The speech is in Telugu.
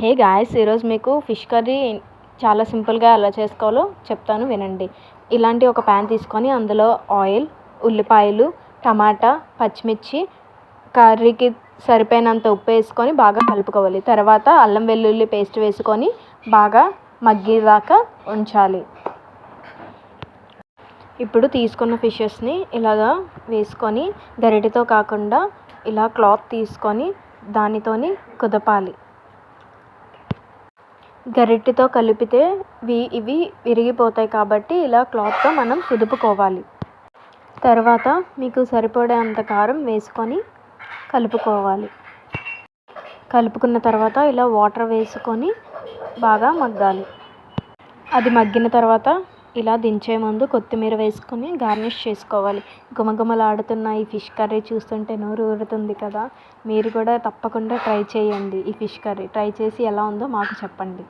హే గాయ్స్, ఈరోజు మీకు ఫిష్ కర్రీ చాలా సింపుల్గా ఎలా చేసుకోవాలో చెప్తాను వినండి. ఇలాంటి ఒక ప్యాన్ తీసుకొని అందులో ఆయిల్, ఉల్లిపాయలు, టమాటా, పచ్చిమిర్చి, కర్రీకి సరిపోయినంత ఉప్పు వేసుకొని బాగా కలుపుకోవాలి. తర్వాత అల్లం వెల్లుల్లి పేస్ట్ వేసుకొని బాగా మగ్గేదాకా ఉంచాలి. ఇప్పుడు తీసుకున్న ఫిషెస్ని ఇలాగా వేసుకొని గరిటెతో కాకుండా ఇలా క్లాత్ తీసుకొని దానితోని కుదపాలి. గరిటెతో కలిపితే ఇవి విరిగిపోతాయి కాబట్టి ఇలా క్లాత్తో మనం కుదుపుకోవాలి. తర్వాత మీకు సరిపడేంత కారం వేసుకొని కలుపుకోవాలి. కలుపుకున్న తర్వాత ఇలా వాటర్ వేసుకొని బాగా మగ్గాలి. అది మగ్గిన తర్వాత ఇలా దించే ముందు కొత్తిమీర వేసుకొని గార్నిష్ చేసుకోవాలి. గుమగుమలాడుతున్న ఈ ఫిష్ కర్రీ చూస్తుంటే నోరు ఊరుతుంది కదా. మీరు కూడా తప్పకుండా ట్రై చేయండి. ఈ ఫిష్ కర్రీ ట్రై చేసి ఎలా ఉందో మాకు చెప్పండి.